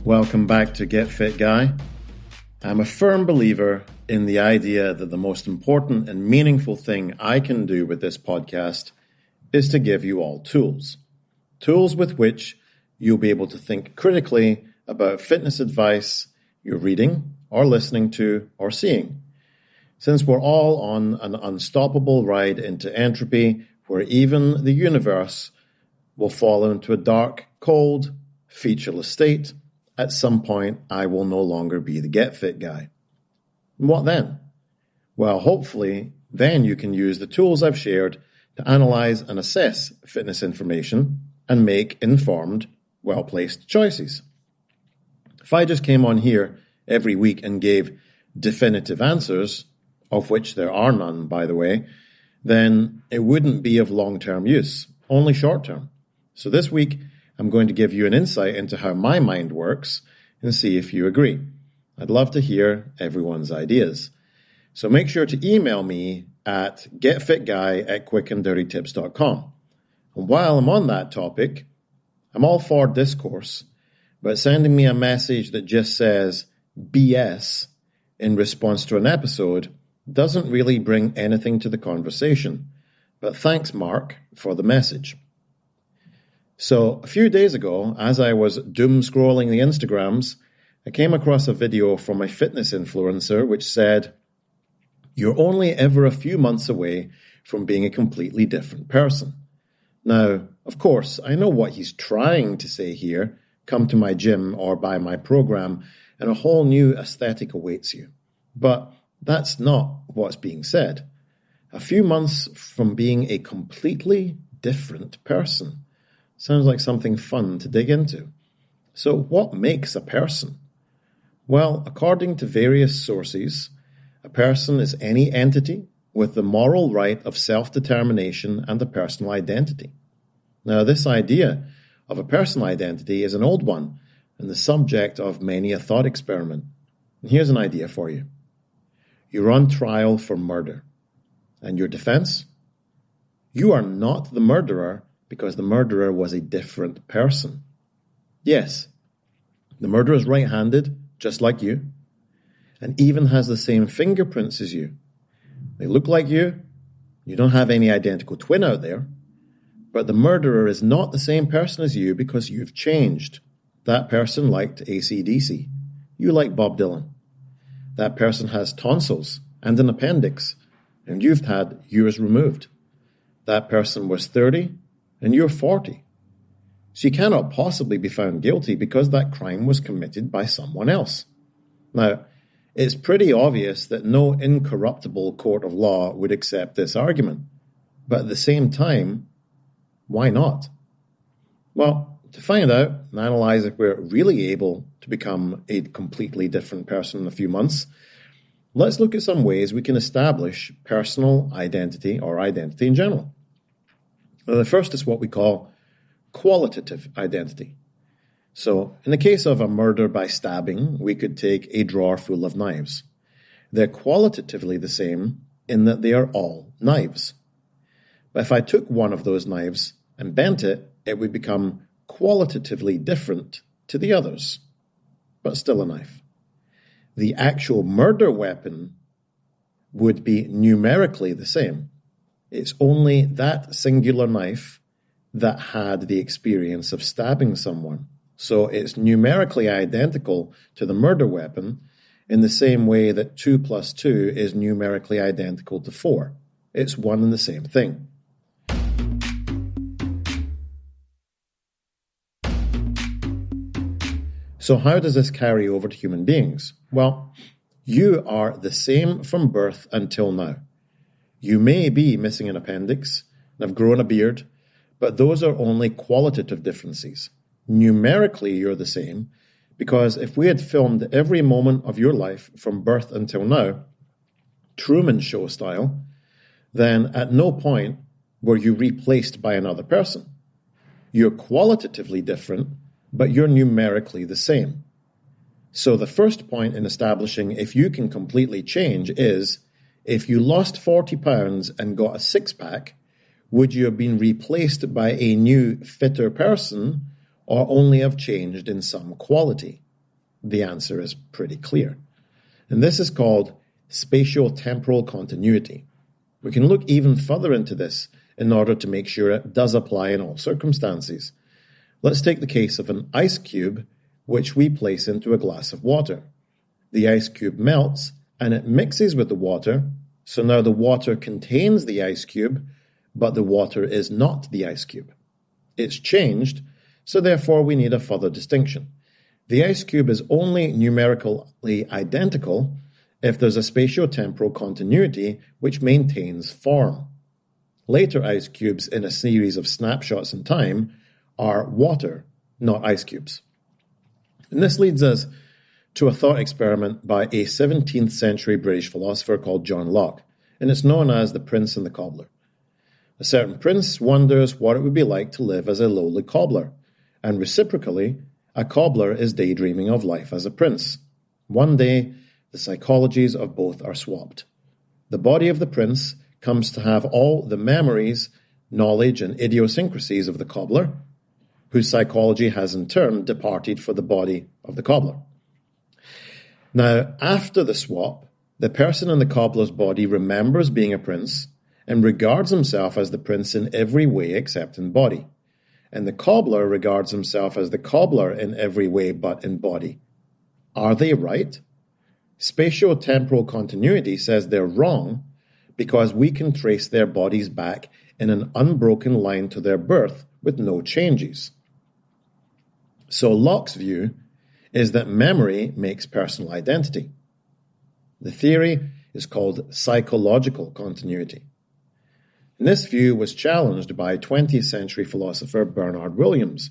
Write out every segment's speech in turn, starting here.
Welcome back to Get Fit Guy. I'm a firm believer in the idea that the most important and meaningful thing I can do with this podcast is to give you all tools. Tools with which you'll be able to think critically about fitness advice you're reading or listening to or seeing. Since we're all on an unstoppable ride into entropy where even the universe will fall into a dark, cold, featureless state, at some point I will no longer be the Get Fit Guy. What then? Well, hopefully, then you can use the tools I've shared to analyze and assess fitness information and make informed, well-placed choices. If I just came on here every week and gave definitive answers, of which there are none, by the way, then it wouldn't be of long-term use, only short-term. So this week, I'm going to give you an insight into how my mind works and see if you agree. I'd love to hear everyone's ideas. So make sure to email me at getfitguy@quickanddirtytips.com. And while I'm on that topic, I'm all for discourse, but sending me a message that just says BS in response to an episode doesn't really bring anything to the conversation. But thanks, Mark, for the message. So a few days ago, as I was doom scrolling the Instagrams, I came across a video from a fitness influencer which said, "You're only ever a few months away from being a completely different person." Now, of course, I know what he's trying to say here. Come to my gym or buy my program and a whole new aesthetic awaits you. But that's not what's being said. A few months from being a completely different person. Sounds like something fun to dig into. So what makes a person? Well, according to various sources, a person is any entity with the moral right of self-determination and a personal identity. Now, this idea of a personal identity is an old one and the subject of many a thought experiment. And here's an idea for you. You're on trial for murder. And your defense? You are not the murderer because the murderer was a different person. Yes, the murderer is right-handed, just like you, and even has the same fingerprints as you. They look like you. You don't have any identical twin out there. But the murderer is not the same person as you because you've changed. That person liked AC/DC. You like Bob Dylan. That person has tonsils and an appendix, and you've had yours removed. That person was 30, and you're 40. So you cannot possibly be found guilty because that crime was committed by someone else. Now, it's pretty obvious that no incorruptible court of law would accept this argument. But at the same time, why not? Well, to find out and analyze if we're really able to become a completely different person in a few months, let's look at some ways we can establish personal identity or identity in general. Now, the first is what we call qualitative identity. So, in the case of a murder by stabbing, we could take a drawer full of knives. They're qualitatively the same in that they are all knives. But if I took one of those knives and bent it, it would become qualitatively different to the others, but still a knife. The actual murder weapon would be numerically the same. It's only that singular knife that had the experience of stabbing someone. So it's numerically identical to the murder weapon in the same way that 2 + 2 is numerically identical to 4. It's one and the same thing. So how does this carry over to human beings? Well, you are the same from birth until now. You may be missing an appendix and have grown a beard, but those are only qualitative differences. Numerically, you're the same, because if we had filmed every moment of your life from birth until now, Truman Show style, then at no point were you replaced by another person. You're qualitatively different, but you're numerically the same. So the first point in establishing if you can completely change is, if you lost 40 pounds and got a six-pack, would you have been replaced by a new, fitter person or only have changed in some quality? The answer is pretty clear. And this is called spatiotemporal continuity. We can look even further into this in order to make sure it does apply in all circumstances. Let's take the case of an ice cube which we place into a glass of water. The ice cube melts and it mixes with the water, so now the water contains the ice cube, but the water is not the ice cube. It's changed, so therefore we need a further distinction. The ice cube is only numerically identical if there's a spatiotemporal continuity which maintains form. Later ice cubes in a series of snapshots in time are water, not ice cubes. And this leads us to a thought experiment by a 17th century British philosopher called John Locke, and it's known as the Prince and the Cobbler. A certain prince wonders what it would be like to live as a lowly cobbler, and reciprocally, a cobbler is daydreaming of life as a prince. One day, the psychologies of both are swapped. The body of the prince comes to have all the memories, knowledge, and idiosyncrasies of the cobbler, whose psychology has in turn departed for the body of the cobbler. Now, after the swap, the person in the cobbler's body remembers being a prince and regards himself as the prince in every way except in body. And the cobbler regards himself as the cobbler in every way but in body. Are they right? Spatiotemporal continuity says they're wrong because we can trace their bodies back in an unbroken line to their birth with no changes. So Locke's view is that memory makes personal identity. The theory is called psychological continuity. And this view was challenged by 20th century philosopher Bernard Williams,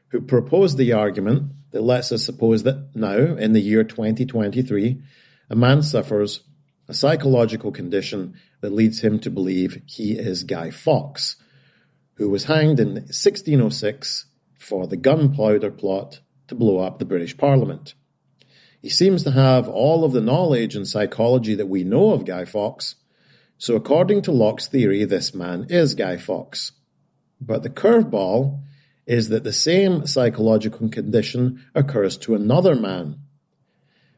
who proposed the argument that lets us suppose that now, in the year 2023, a man suffers a psychological condition that leads him to believe he is Guy Fawkes, who was hanged in 1606 for the gunpowder plot to blow up the British Parliament. He seems to have all of the knowledge and psychology that we know of Guy Fawkes, so according to Locke's theory, this man is Guy Fawkes. But the curveball is that the same psychological condition occurs to another man.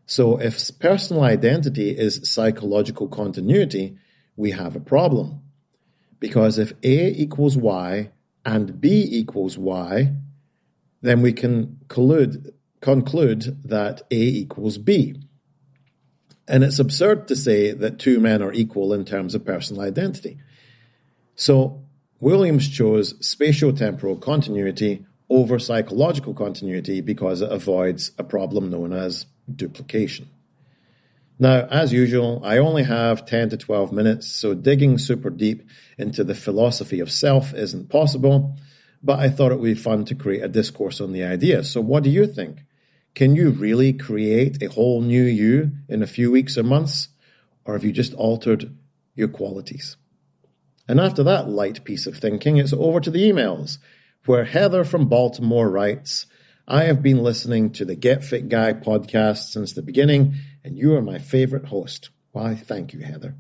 So if personal identity is psychological continuity, we have a problem. Because if A equals Y and B equals Y, then we can conclude that A equals B. And it's absurd to say that two men are equal in terms of personal identity. So Williams chose spatiotemporal continuity over psychological continuity because it avoids a problem known as duplication. Now, as usual, I only have 10 to 12 minutes, so digging super deep into the philosophy of self isn't possible, but I thought it would be fun to create a discourse on the idea. So what do you think? Can you really create a whole new you in a few weeks or months? Or have you just altered your qualities? And after that light piece of thinking, it's over to the emails, where Heather from Baltimore writes, I have been listening to the Get Fit Guy podcast since the beginning, and you are my favorite host. Why, thank you, Heather.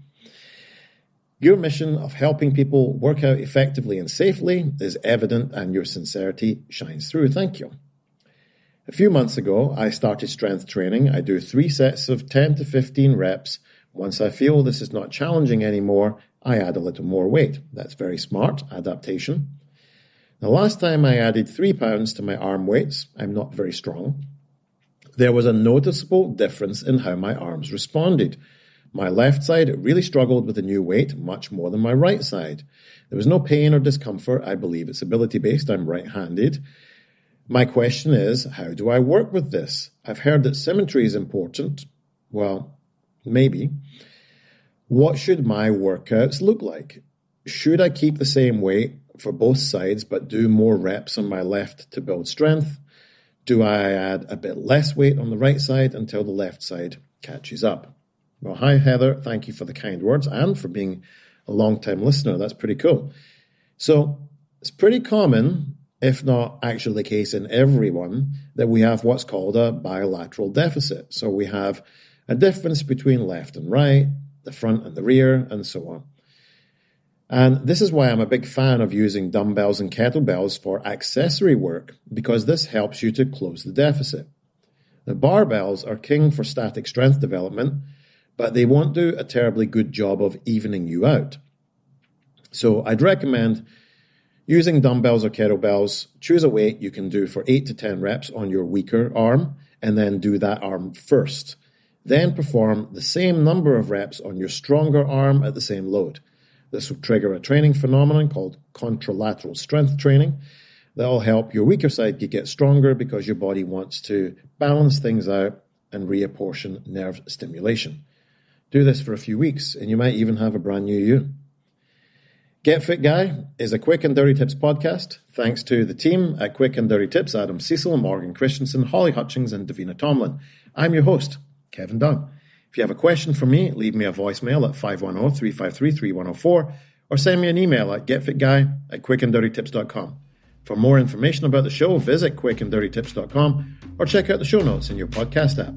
Your mission of helping people work out effectively and safely is evident, and your sincerity shines through. Thank you. A few months ago, I started strength training. I do 3 sets of 10 to 15 reps. Once I feel this is not challenging anymore, I add a little more weight. That's very smart, adaptation. The last time I added 3 pounds to my arm weights, I'm not very strong, there was a noticeable difference in how my arms responded. My left side really struggled with the new weight much more than my right side. There was no pain or discomfort. I believe it's ability-based. I'm right-handed. My question is, how do I work with this? I've heard that symmetry is important. Well, maybe. What should my workouts look like? Should I keep the same weight for both sides but do more reps on my left to build strength? Do I add a bit less weight on the right side until the left side catches up? Well, hi, Heather. Thank you for the kind words and for being a long-time listener. That's pretty cool. So it's pretty common, if not actually the case in everyone, that we have what's called a bilateral deficit. So we have a difference between left and right, the front and the rear, and so on. And this is why I'm a big fan of using dumbbells and kettlebells for accessory work, because this helps you to close the deficit. The barbells are king for static strength development, but they won't do a terribly good job of evening you out. So I'd recommend using dumbbells or kettlebells. Choose a weight you can do for 8 to 10 reps on your weaker arm, and then do that arm first. Then perform the same number of reps on your stronger arm at the same load. This will trigger a training phenomenon called contralateral strength training that will help your weaker side get stronger because your body wants to balance things out and reapportion nerve stimulation. Do this for a few weeks and you might even have a brand new you. Get Fit Guy is a Quick and Dirty Tips podcast. Thanks to the team at Quick and Dirty Tips, Adam Cecil, Morgan Christensen, Holly Hutchings, and Davina Tomlin. I'm your host, Kevin Dunn. If you have a question for me, leave me a voicemail at 510-353-3104 or send me an email at getfitguy@quickanddirtytips.com. For more information about the show, visit quickanddirtytips.com or check out the show notes in your podcast app.